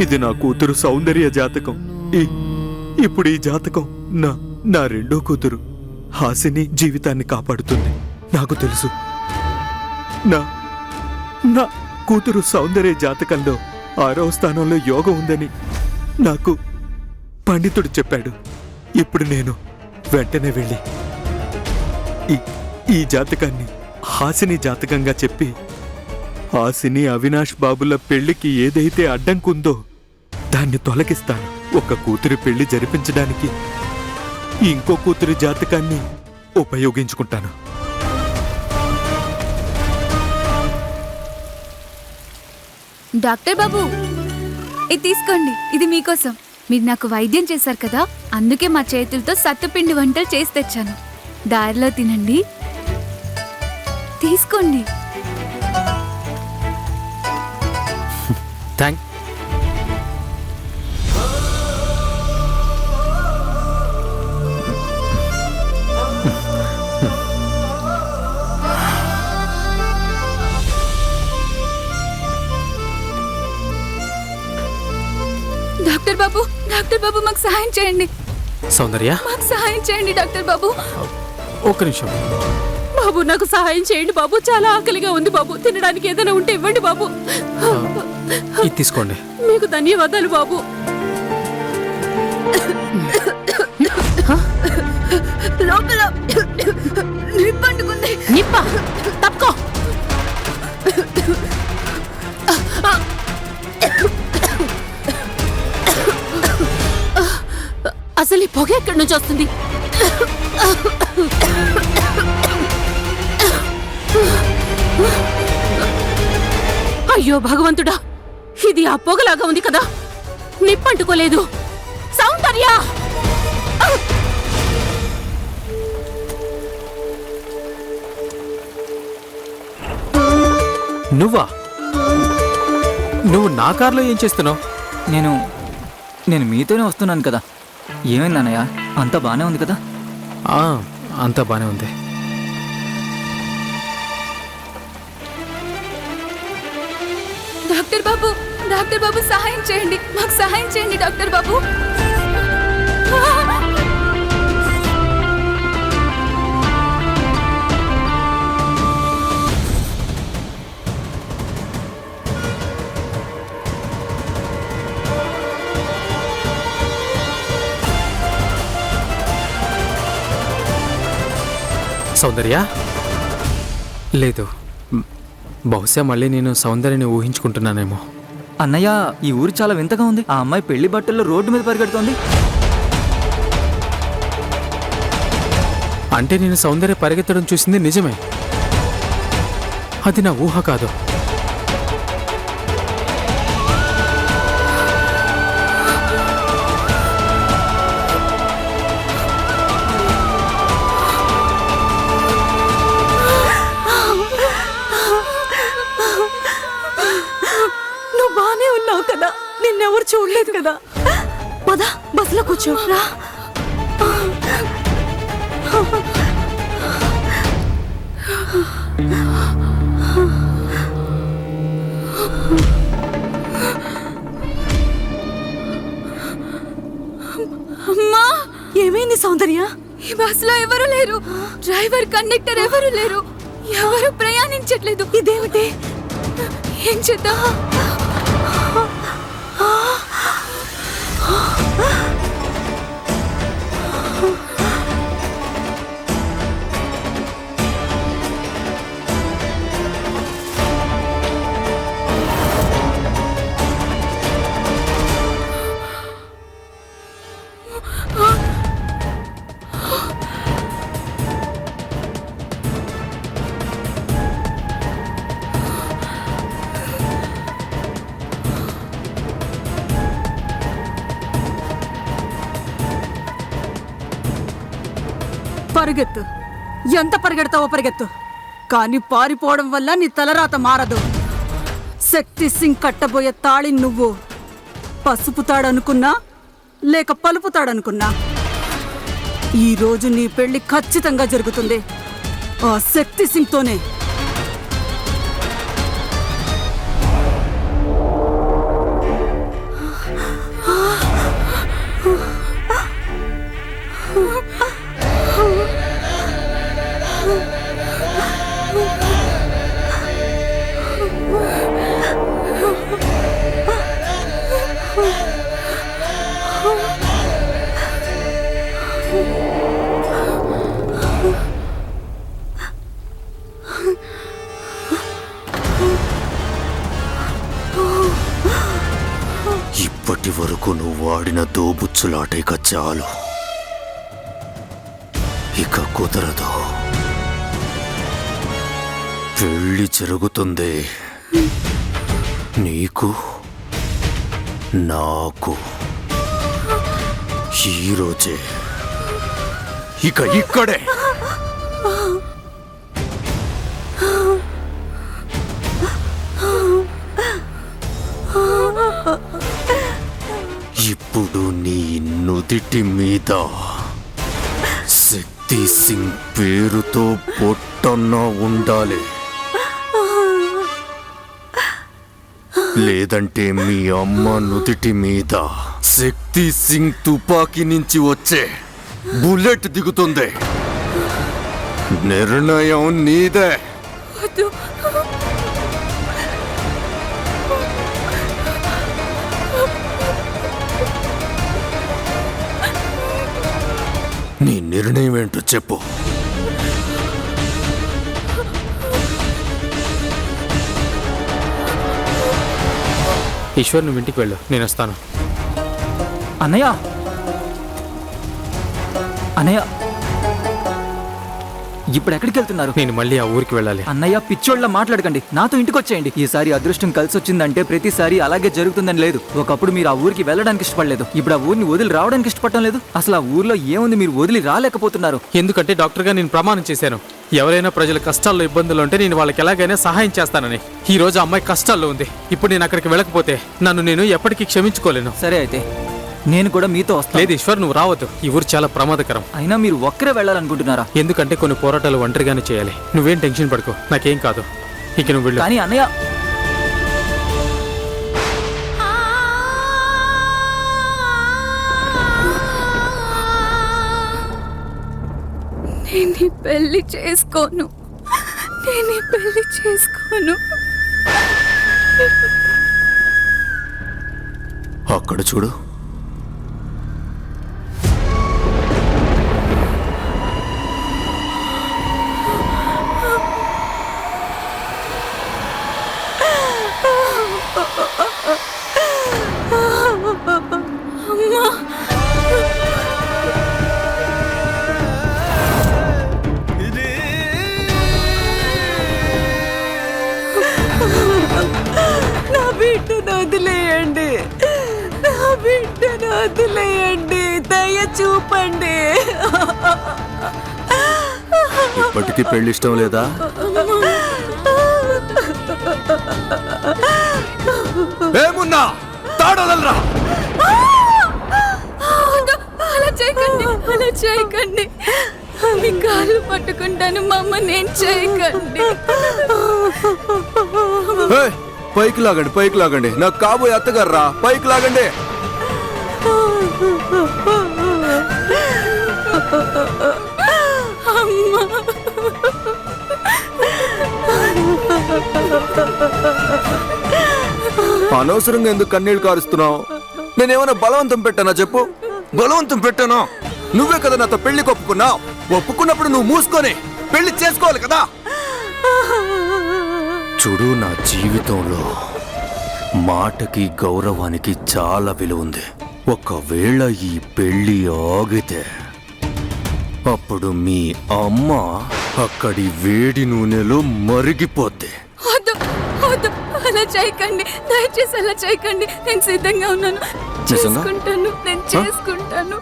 ఇది నా కూతురు సౌందర్య జాతకం. ఇప్పుడు ఈ జాతకం నా రెండో కూతురు హాసిని జీవితాన్ని కాపాడుతుంది. నాకు తెలుసు నా కూతురు సౌందర్య జాతకంలో 6వ స్థానంలో యోగం ఉందని నాకు పండితుడు చెప్పాడు. ఇప్పుడు నేను వెంటనే వెళ్ళి ఈ జాతకాన్ని హాసిని జాతకంగా చెప్పి హాసిని అవినాష్ బాబుల పెళ్లికి ఏదైతే అడ్డంకుందో దాన్ని తొలగిస్తాను. ఒక కూతురి పెళ్లి జరిపించడానికి ఇంకో కూతురి జాతకాన్ని ఉపయోగించుకుంటాను. డాక్టర్ బాబు, ఇది తీసుకోండి. ఇది మీకోసం. మీరు నాకు వైద్యం చేశారు కదా, అందుకే మా చేతులతో సత్తుపిండి వంటలు చేసి తెచ్చాను. దారిలో తినండి. తీసుకోండి. డాక్టర్ బాబు మాకు సహాయం చేయండి. సౌందర్య, మాకు సహాయం చేయండి డాక్టర్ బాబు. ఒక్క నిమిషం బాబు, నాకు సహాయం చేయండి బాబు. చాలా ఆకలిగా ఉంది బాబు. తినడానికి ఏదైనా ఉంటే ఇవ్వండి బాబు. ఇది తీసుకోండి. మీకు ధన్యవాదాలు బాబు. లోపల నిప్పంటుకుంది. నిప్ప తప్పుకో. అసలు ఈ పొగ ఎక్కడి నుంచి వస్తుంది? అయ్యో భగవంతుడా, ఇది ఆ పొగలాగా ఉంది కదా, నిప్పంటుకోలేదు. సౌందర్య, నువ్వు నా కార్లో ఏం చేస్తున్నావు? నేను మీతోనే వస్తున్నాను కదా. ఏమైంది అన్నయ్య? అంతా బానే ఉంది కదా? అంతా బానే ఉంది. డాక్టర్ బాబు సహాయం చేయండి. మాకు సహాయం చేయండి డాక్టర్ బాబు. సౌందర్య, లేదు, బహుశా మళ్ళీ నేను సౌందర్యని ఊహించుకుంటున్నానేమో. అన్నయ్య, ఈ ఊరు చాలా వింతగా ఉంది. ఆ అమ్మాయి పెళ్లి బట్టల్లో రోడ్డు మీద పరిగెడుతోంది. అంటే నేను సౌందర్య పరిగెత్తడం చూసింది నిజమే. అది నా ఊహ కాదు. నువ్వు బానే ఉన్నావు కదా, నిన్నెవరు చూడలేదు కదా. పద, బస్సులో కూర్చో. అమ్మా, ఏమైంది సౌందర్య? ఈ బస్సులో ఎవరు లేరు. డ్రైవర్, కండక్టర్ ఎవరు లేరు. ఎవరు ప్రయాణించట్లేదు. ఇదేమిటి? ఏం చేద్దాం? పరిగెత్తు, ఎంత పరిగెడతావో పరిగెత్తు. కానీ పారిపోవడం వల్ల నీ తలరాత మారదు. శక్తి సింగ్ కట్టబోయే తాళి నువ్వు పసుపుతాడనుకున్నా లేక పలుపుతాడనుకున్నా, ఈరోజు నీ పెళ్లి ఖచ్చితంగా జరుగుతుంది ఆ శక్తి సింగ్తోనే. ఆడిన దోబుచ్చులాట ఇక చాలు. ఇక కుదరదు. పెళ్లి జరుగుతుంది. నీకు నాకు ఈరోజే, ఇక ఇక్కడే. ఇప్పుడు నీ నుదిటి మీద శక్తి సింగ్ పేరుతో పొట్టన్న ఉండాలి. లేదంటే మీ అమ్మ నుదిటి మీద శక్తి సింగ్ తుపాకీ నుంచి వచ్చే బుల్లెట్ దిగుతుంది. నిర్ణయం నీదే. నీ నిర్ణయం ఏంటో చెప్పు. ఈశ్వర్, నువ్వు ఇంటికి వెళ్ళు, నేను వస్తాను. అన్నయ్య, అన్నయ్య, ఇప్పుడు ఎక్కడికి వెళ్తున్నారు? నేను మళ్ళీ ఆ ఊరికి వెళ్ళాలి. అన్నయ్య, పిచ్చోళ్ళ మాట్లాడకండి. నాతో ఇంటికి వచ్చేయండి. ఈసారి అదృష్టం కలిసి వచ్చిందంటే ప్రతిసారి అలాగే జరుగుతుందని లేదు. ఒకప్పుడు మీరు ఆ ఊరికి వెళ్ళడానికి ఇష్టపడలేదు, ఇప్పుడు ఆ ఊరిని వదిలి రావడానికి ఇష్టపడటం లేదు. అసలు ఆ ఊర్లో ఏముంది మీరు వదిలి రాలేకపోతున్నారు? ఎందుకంటే డాక్టర్గా నేను ప్రమాణం చేశాను, ఎవరైనా ప్రజల కష్టాల్లో ఇబ్బందులు ఉంటే నేను వాళ్ళకి ఎలాగైనా సహాయం చేస్తానని. ఈ రోజు అమ్మాయి కష్టాల్లో ఉంది. ఇప్పుడు నేను అక్కడికి వెళ్ళకపోతే నన్ను నేను ఎప్పటికీ క్షమించుకోలేను. సరే అయితే నేను కూడా మీతో వస్తాను. లేదు ఈశ్వర్, నువ్వు రావద్దు. ఈ ఊరు చాలా ప్రమాదకరం. అయినా మీరు ఒక్కరే వెళ్ళాలనుకుంటున్నారా? ఎందుకంటే కొన్ని పోరాటాలు ఒంటరిగానే చేయాలి. నువ్వేం టెన్షన్ పడుకో, నాకేం కాదు. ఇక నువ్వు వెళ్ళు. కానీ అన్నయ్య, నేను ఈ పెళ్లి చేసుకోను. నేను ఈ పెళ్లి చేసుకోను. అక్కడ చూడు. నా బిడ్డను వదిలేయండి, నా బిడ్డను వదిలేయండి, దయ చూపండి. ఇప్పటికీ పెళ్లి ఇష్టం లేదా? ఏమున్నా తాడదలరా. అలా చేయకండి, అలా చేయకండి. మీ కాళ్ళు పట్టుకుంటాను, మా అమ్మ నేను చేయకండి. పైకి లాగండి, పైకి లాగండి. నాకు కాబోయే అత్తగారు రా, పైకి లాగండి. అనవసరంగా ఎందుకు కన్నీళ్లు కారుస్తున్నావు? నేనేమైనా బలవంతం పెట్టానా చెప్పు? బలవంతం పెట్టానా? నువ్వే కదా నాతో పెళ్లికి ఒప్పుకున్నావు. ఒప్పుకున్నప్పుడు నువ్వు మూసుకొని పెళ్లి చేసుకోవాలి కదా. చూడు, నా జీవితంలో మాటకి గౌరవానికి చాలా విలువ ఉంది. ఒకవేళ ఈ పెళ్లి ఆగితే అప్పుడు మీ అమ్మ అక్కడి వేడి నూనెలో మరిగిపోద్ది. వద్దు, వద్దు, అలా చేయకండి, దయచేసి అలా చేయకండి. నేను సిద్ధంగా ఉన్నాను, చేసుకుంటాను, నేను చేసుకుంటాను.